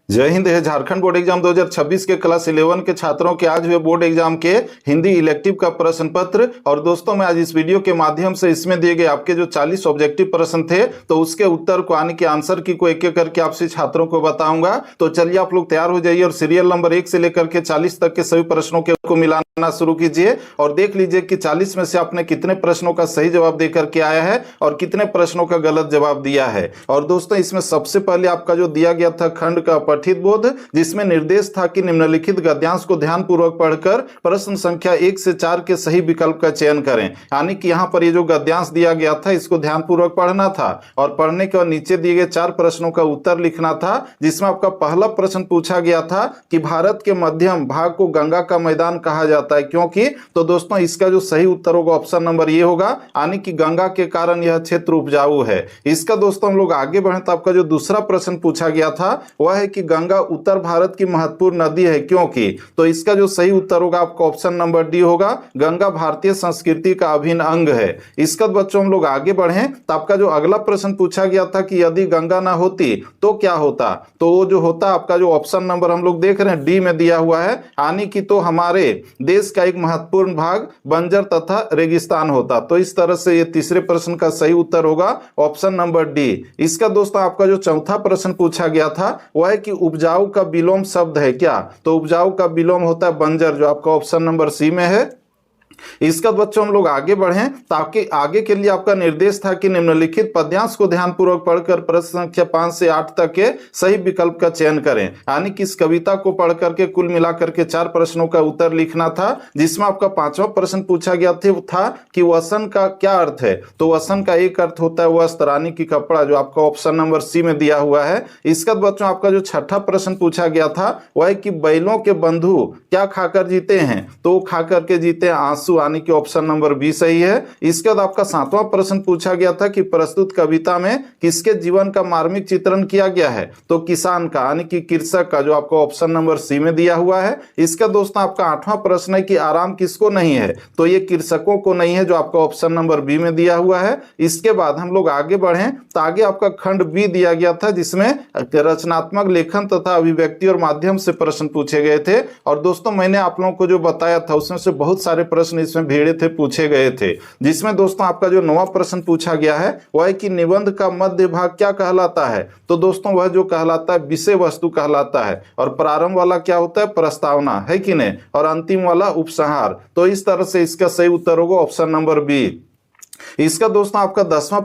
जय हिंद है। Jharkhand board exam 2026 के क्लास 11 के छात्रों के आज हुए बोर्ड एग्जाम के हिंदी इलेक्टिव का प्रश्न पत्र। और दोस्तों मैं आज इस वीडियो के माध्यम से इसमें दिए गए आपके जो 40 ऑब्जेक्टिव प्रश्न थे तो उसके उत्तर को आने के आंसर की को एक एक करके आपसे छात्रों को बताऊंगा। तो चलिए आप लोग तैयार हो जाइए और सीरियल नंबर 1 से लेकर के 40 तक के सभी प्रश्नों को मिलाना शुरू कीजिए और देख लीजिए कि 40 में से आपने कितने प्रश्नों का सही जवाब देकर के आया है और कितने प्रश्नों का गलत जवाब दिया है। और दोस्तों इसमें सबसे पहले आपका जो दिया गया था खंड का पठित बोध, जिसमें निर्देश था कि निम्नलिखित गद्यांश को ध्यानपूर्वक पढ़कर प्रश्न संख्या 1 से 4 के सही विकल्प का चयन करें। यानी कि यहाँ पर ये जो गद्यांश दिया गया था इसको ध्यानपूर्वक पढ़ना था और पढ़ने के बाद नीचे दिए गए 4 प्रश्नों का उत्तर लिखना था, जिसमें आपका पहला प्रश्न पूछा गया था कि भारत के मध्यम भाग को गंगा का मैदान कहा जाता है क्योंकि। तो दोस्तों इसका जो सही उत्तर होगा ऑप्शन नंबर ये होगा, यानी कि गंगा के कारण यह क्षेत्र उपजाऊ है। इसका दोस्तों हम लोग आगे बढ़े तो आपका जो दूसरा प्रश्न पूछा गया था वह है कि गंगा उत्तर भारत की महत्वपूर्ण नदी है क्योंकि। तो इसका जो सही उत्तर होगा आपका ऑप्शन नंबर डी होगा, गंगा भारतीय संस्कृति का अभिन्न अंग है। इसका बच्चों हम लोग आगे बढ़े तो आपका जो अगला प्रश्न पूछा गया था कि यदि गंगा ना होती तो क्या होता। तो वो जो होता आपका जो ऑप्शन नंबर हम लोग देख रहे हैं डी में दिया हुआ है, यानी कि तो हमारे देश का एक महत्वपूर्ण भाग बंजर तथा रेगिस्तान होता। तो इस तरह से ये तीसरे प्रश्न का सही उत्तर होगा ऑप्शन नंबर डी। इसका दोस्तों आपका जो चौथा प्रश्न पूछा गया था वह है कि उपजाऊ का विलोम शब्द है क्या। तो उपजाऊ का विलोम होता है बंजर, जो आपका ऑप्शन नंबर सी में है। इसका बच्चों हम लोग आगे बढ़ें ताकि आगे के लिए आपका निर्देश था कि निम्नलिखित पद्यांश को ध्यानपूर्वक पढ़कर प्रश्न संख्या 5 से 8 तक के सही विकल्प का चयन करें। यानी कि इस कविता को पढ़ करके कुल मिलाकर के 4 प्रश्नों का उत्तर लिखना था, जिसमें आपका 5वां प्रश्न पूछा गया था कि वसन का क्या अर्थ है। तो वसन का एक अर्थ होता है वस्त्र, यानी कि कपड़ा, जो आपका ऑप्शन नंबर सी में दिया हुआ है। इसका बच्चों आपका जो छठा प्रश्न पूछा गया था वह है कि बैलों के बंधु क्या खाकर जीते हैं। तो वो खाकर के जीते हैं आंसू, यानी कि ऑप्शन नंबर बी सही है। इसके बाद आपका 7वां प्रश्न पूछा गया था कि प्रस्तुत कविता में किसके जीवन का मार्मिक चित्रण किया गया है। तो किसान का, यानी कि कृषक का, जो आपको ऑप्शन नंबर सी में दिया हुआ है। इसका दोस्तों आपका 8वां प्रश्न है कि आराम किसको नहीं है। तो ये कृषकों को नहीं है, जो आपका ऑप्शन नंबर बी में दिया हुआ है। इसके बाद हम लोग आगे बढ़े तो आगे आपका खंड बी दिया गया था, जिसमें रचनात्मक लेखन तथा अभिव्यक्ति और माध्यम से प्रश्न पूछे गए थे। और दोस्तों मैंने आप लोगों को जो बताया था उसमें से बहुत सारे प्रश्न इसमें भेड़े थे, पूछे गए थे। जिसमें दोस्तों आपका जो 9वां प्रश्न पूछा गया है वह है कि निबंध का मध्य भाग क्या कहलाता है। तो दोस्तों वह जो कहलाता है विषय वस्तु कहलाता है। और प्रारंभ वाला क्या होता है, प्रस्तावना, है कि नहीं, और अंतिम वाला उपसंहार। तो इस तरह से इसका सही उत्तर होगा ऑप्शन नंबर बी। इसका दोस्तों आपका 10वां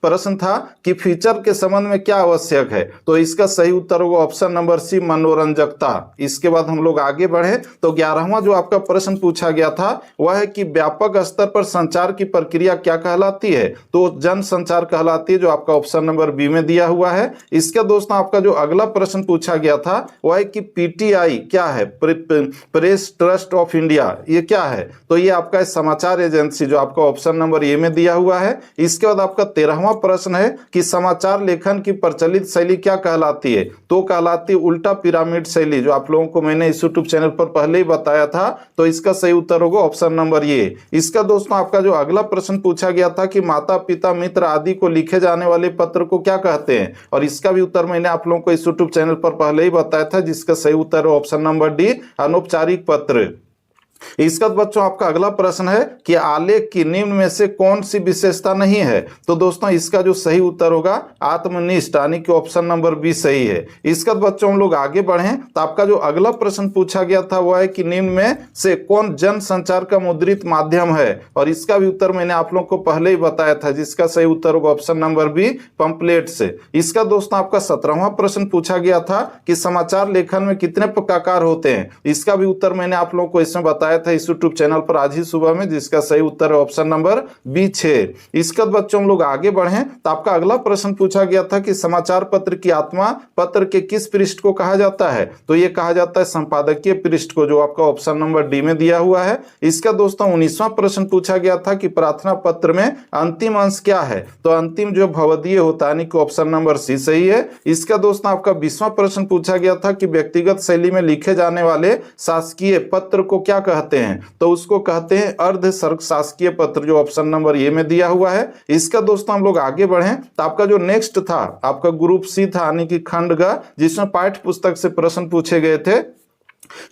प्रश्न था कि फीचर के संबंध में क्या आवश्यक है। तो इसका सही उत्तर होगा ऑप्शन नंबर सी, मनोरंजकता। इसके बाद हम लोग आगे बढ़े तो 11वां जो आपका प्रश्न पूछा गया था वह है कि व्यापक स्तर पर संचार की प्रक्रिया क्या कहलाती है। तो जन संचार कहलाती है, जो आपका ऑप्शन नंबर बी में दिया हुआ है। इसका दोस्तों आपका जो अगला प्रश्न पूछा गया था वह है कि पीटीआई क्या है, प्रेस ट्रस्ट ऑफ इंडिया, ये क्या है। तो ये आपका समाचार एजेंसी, जो आपका ऑप्शन नंबर ए में दिया हुआ है। इसके बाद आपका 13वां प्रश्न है कि समाचार लेखन की प्रचलित शैली क्या कहलाती है। तो कहलाती है उल्टा पिरामिड शैली, जो आप लोगों को मैंने इस यूट्यूब चैनल पर पहले ही बताया था। तो इसका सही उत्तर होगा ऑप्शन नंबर ये। इसका दोस्तों आपका जो अगला प्रश्न पूछा गया था कि माता पिता मित्र आदि को लिखे जाने वाले पत्र को क्या कहते हैं। और इसका भी उत्तर मैंने आप लोगों को इस यूट्यूब चैनल पर पहले ही बताया था, जिसका सही उत्तर है ऑप्शन नंबर डी, अनौपचारिक पत्र। इसका बच्चों आपका अगला प्रश्न है कि आलेख की निम्न में से कौन सी विशेषता नहीं है। तो दोस्तों इसका जो सही उत्तर होगा आत्मनिष्ठ, यानी कि ऑप्शन नंबर बी सही है। इसका बच्चों हम लोग आगे बढ़ें तो आपका जो अगला प्रश्न पूछा गया था वह है कि निम्न में से कौन जन संचार का मुद्रित माध्यम है। और इसका भी उत्तर मैंने आप लोगों को पहले ही बताया था, जिसका सही उत्तर होगा ऑप्शन नंबर बी, पंपलेट से। इसका दोस्तों आपका 17वां प्रश्न पूछा गया था कि समाचार लेखन में कितने प्रकार होते हैं। इसका भी उत्तर मैंने आप लोगों को इसमें बताया था इस यूट्यूब चैनल पर आज ही सुबह में, जिसका सही उत्तर है ऑप्शन नंबर बी 6। इसका बच्चों हम लोग आगे बढ़े तो आपका अगला प्रश्न पूछा गया था कि समाचार पत्र की आत्मा पत्र के किस पृष्ठ को कहा जाता है। तो ये कहा जाता है संपादकीय पृष्ठ को, जो आपका ऑप्शन नंबर डी में दिया हुआ है। इसका दोस्तों 19वां प्रश्न पूछा गया था कि प्रार्थना पत्र में अंतिम अंश क्या है। तो अंतिम जो भवदीय होता है, यानी कि ऑप्शन नंबर सी सही है। इसका दोस्तों आपका 20वां प्रश्न पूछा गया था कि व्यक्तिगत शैली में लिखे जाने वाले शासकीय पत्र को क्या कहते कहते हैं? तो उसको कहते हैं अर्ध शासकीय पत्र, जो ऑप्शन नंबर ए में दिया हुआ है। इसका दोस्तों हम लोग आगे बढ़ें तो आपका जो नेक्स्ट था आपका ग्रुप सी था, यानी कि खंड ग, जिसमें पाठ्य पुस्तक से प्रश्न पूछे गए थे,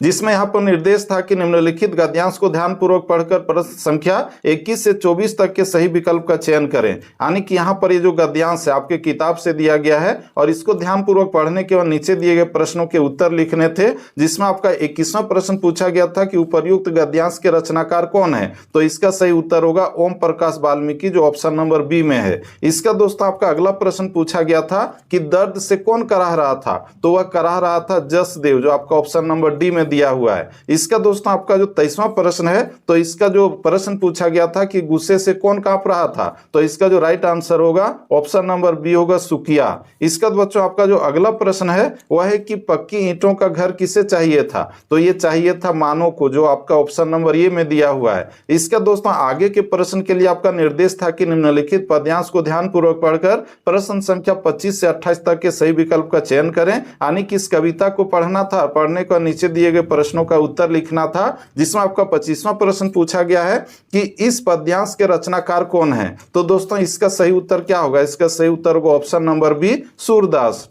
जिसमें यहाँ पर निर्देश था कि निम्नलिखित गद्यांश को ध्यानपूर्वक पढ़कर प्रश्न संख्या 21 से 24 तक के सही विकल्प का चयन करें। यानी कि यहाँ पर ये जो गद्यांश है आपके किताब से दिया गया है और इसको ध्यानपूर्वक पढ़ने के बाद नीचे दिए गए प्रश्नों के उत्तर लिखने थे, जिसमें आपका 21वां प्रश्न पूछा गया था कि उपर्युक्त गद्यांश के रचनाकार कौन है? तो इसका सही उत्तर होगा ओम प्रकाश वाल्मीकि, जो ऑप्शन नंबर बी में है। इसका दोस्तों आपका अगला प्रश्न पूछा गया था कि दर्द से कौन कराह रहा था? तो वह कराह रहा था जसदेव, जो आपका ऑप्शन नंबर डी में दिया हुआ है। इसका दोस्तों आपका जो 23वां प्रश्न है, तो इसका जो प्रश्न पूछा गया था कि गुस्से से कौन कांप रहा था? तो इसका जो राइट आंसर होगा ऑप्शन नंबर बी होगा सुकिया। इसका बच्चों आपका जो अगला प्रश्न है वह है कि पक्की ईंटों का घर किसे चाहिए था? तो ये चाहिए था मानव को, जो आपका ऑप्शन नंबर ए में दिया हुआ है। इसका दोस्तों आगे के प्रश्न के लिए आपका निर्देश था कि निम्नलिखित पद्यांश को ध्यानपूर्वक पढ़कर प्रश्न संख्या 25 से 28 तक के सही विकल्प का चयन करें। यानी कि इस कविता को पढ़ना था, पढ़ने का नीचे दिए गए प्रश्नों का उत्तर लिखना था, जिसमें आपका 25वां प्रश्न पूछा गया है कि इस पद्यांश के रचनाकार कौन है? तो दोस्तों इसका सही उत्तर क्या होगा? इसका सही उत्तर होगा ऑप्शन नंबर बी सूरदास।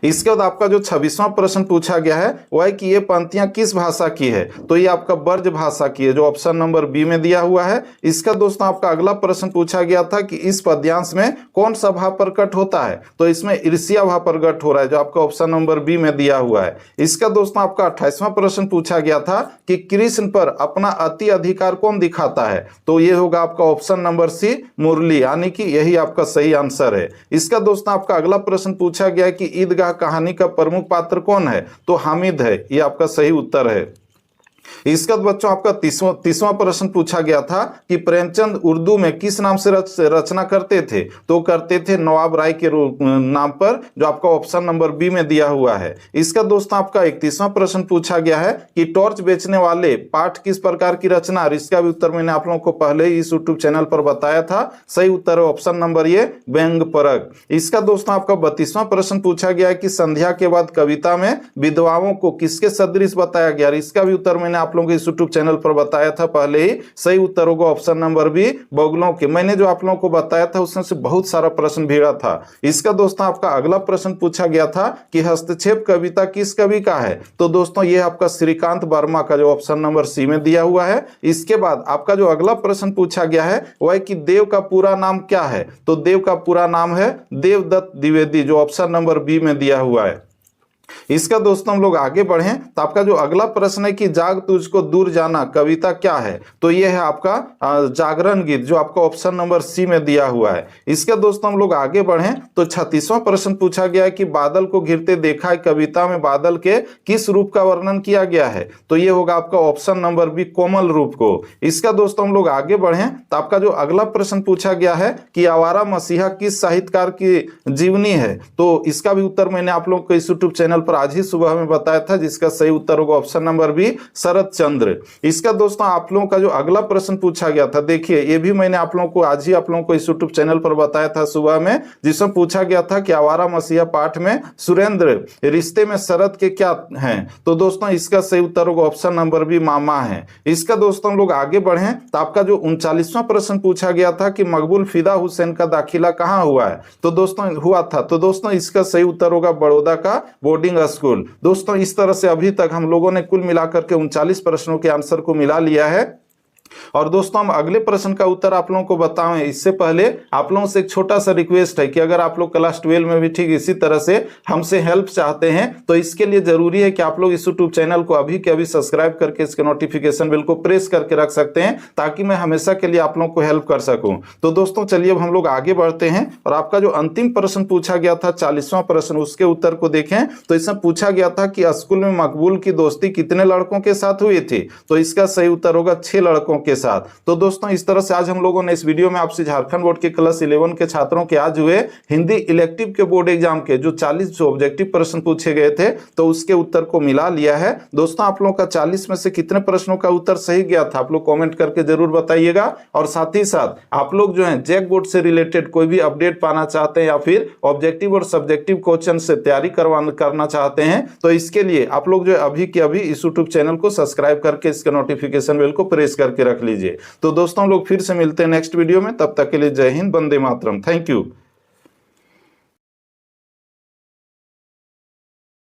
इसके बाद आपका जो 26वां प्रश्न पूछा गया है वह है कि ये पंक्तियां किस भाषा की है? तो ये आपका ब्रज भाषा की है, जो ऑप्शन नंबर बी में दिया हुआ है। इसका दोस्तों आपका अगला प्रश्न पूछा गया था कि इस पद्यांश में कौन सा भाव प्रकट होता है? तो इसमें ईर्ष्या भाव प्रकट हो रहा है, जो आपका ऑप्शन नंबर बी में दिया हुआ है। इसका दोस्तों आपका 28वां प्रश्न पूछा गया था कि कृष्ण पर अपना अति अधिकार कौन दिखाता है? तो ये होगा आपका ऑप्शन नंबर सी मुरली, यानी कि यही आपका सही आंसर है। इसका दोस्तों आपका अगला प्रश्न पूछा गया कि ईदगाह कहानी का प्रमुख पात्र कौन है? तो हामिद है, ये आपका सही उत्तर है। इसका बच्चों आपका 30वां प्रश्न पूछा गया था कि प्रेमचंद उर्दू में किस नाम से रचना करते थे? तो करते थे नवाब राय के नाम पर, जो आपका ऑप्शन नंबर बी में दिया हुआ है। इसका दोस्तों आपका 31वां प्रश्न पूछा गया है कि टॉर्च बेचने वाले पाठ किस प्रकार की रचना? और इसका भी उत्तर मैंने आप लोगों को पहले ही इस यूट्यूब चैनल पर बताया था। सही उत्तर है ऑप्शन नंबर ए व्यंग परक। इसका दोस्तों आपका 32वां प्रश्न पूछा गया है कि संध्या के बाद कविता में विधवाओं को किसके सदृश बताया गया? इसका भी उत्तर मैंने आप लोगों को इस यूट्यूब चैनल पर बताया था पहले ही। सही उत्तर होगा ऑप्शन नंबर बी बगुलों के। मैंने जो आप लोगों को बताया था उसमें से बहुत सारा प्रश्न भिड़ा था। इसका दोस्तों आपका अगला प्रश्न पूछा गया था कि हस्तक्षेप कविता किस कवि का है? तो दोस्तों ये आपका श्रीकांत वर्मा का, जो ऑप्शन नंबर सी में दिया हुआ है। इसके बाद आपका जो अगला प्रश्न पूछा गया है वह है कि देव का पूरा नाम क्या है? तो देव का पूरा नाम है देवदत्त द्विवेदी, जो ऑप्शन नंबर बी में दिया हुआ है। इसका दोस्तों हम लोग आगे बढ़ें तो आपका जो अगला प्रश्न है कि जाग तुझको दूर जाना कविता क्या है? तो यह है आपका जागरण गीत, जो आपका ऑप्शन नंबर सी में दिया हुआ है। इसका दोस्तों हम लोग आगे बढ़ें तो 36वां प्रश्न पूछा गया है कि बादल को घिरते देखा है कविता में बादल के किस रूप का वर्णन किया गया है? तो ये होगा आपका ऑप्शन नंबर बी कोमल रूप को। इसका दोस्तों हम लोग आगे बढ़ें तो आपका जो अगला प्रश्न पूछा गया है कि आवारा मसीहा किस साहित्यकार की जीवनी है? तो इसका भी उत्तर मैंने आप लोगों को इस यूट्यूब चैनल पर आज ही सुबह में बताया था, जिसका सही उत्तर होगा ऑप्शन नंबर बी शरद चंद्र। इसका दोस्तों आप लोगों का जो अगला प्रश्न पूछा गया था, देखिए ये भी मैंने आप लोगों को आज ही आप लोगों को इस यूट्यूब चैनल पर बताया था सुबह में, जिसमें पूछा गया था कि आवारा मसीहा पाठ में सुरेंद्र रिश्ते में शरद के क्या हैं? तो दोस्तों इसका सही उत्तर होगा ऑप्शन नंबर बी मामा है। इसका दोस्तों हम लोग आगे बढ़े तो आपका जो 39वां प्रश्न पूछा गया था कि मकबूल फिदा हुसैन का दाखिला कहाँ हुआ है? तो दोस्तों हुआ था, तो दोस्तों इसका सही उत्तर होगा बड़ौदा का बोर्डिंग स्कूल। दोस्तों इस तरह से अभी तक हम लोगों ने कुल मिलाकर के 39 प्रश्नों के आंसर को मिला लिया है। और दोस्तों हम अगले प्रश्न का उत्तर आप लोगों को बताएं इससे पहले आप लोगों से एक छोटा सा रिक्वेस्ट है कि अगर आप लोग क्लास 12 में भी ठीक इसी तरह से हमसे हेल्प चाहते हैं तो इसके लिए जरूरी है कि आप लोग इस यूट्यूब चैनल को अभी के अभी सब्सक्राइब करके इसके नोटिफिकेशन बिल को प्रेस करके रख सकते हैं, ताकि मैं हमेशा के लिए आप लोगों को हेल्प कर सकूं। तो दोस्तों चलिए अब हम लोग आगे बढ़ते हैं और आपका जो अंतिम प्रश्न पूछा गया था 40वां प्रश्न, उसके उत्तर को देखें। तो इसमें पूछा गया था कि स्कूल में मकबूल की दोस्ती कितने लड़कों के साथ हुई थी? तो इसका सही उत्तर होगा 6 लड़कों शिक्षकों के साथ। तो दोस्तों इस तरह से आज हम लोगों ने इस वीडियो में आपसे झारखंड बोर्ड के क्लास 11 के छात्रों के आज हुए हिंदी इलेक्टिव के बोर्ड एग्जाम के जो 40 ऑब्जेक्टिव प्रश्न पूछे गए थे तो उसके उत्तर को मिला लिया है। दोस्तों आप लोगों का 40 में से कितने प्रश्नों का उत्तर सही गया था आप लोग कमेंट करके जरूर बताइएगा। और साथ ही साथ आप लोग जो है जैक बोर्ड से रिलेटेड कोई भी अपडेट पाना चाहते हैं या फिर ऑब्जेक्टिव और सब्जेक्टिव क्वेश्चन से तैयारी करना चाहते हैं तो इसके लिए आप लोग जो है अभी के अभी इस यूट्यूब चैनल को सब्सक्राइब करके इसके नोटिफिकेशन बेल को प्रेस करके रख लीजिए। तो दोस्तों लोग फिर से मिलते हैं नेक्स्ट वीडियो में, तब तक के लिए जय हिंद, वंदे मातरम, थैंक यू।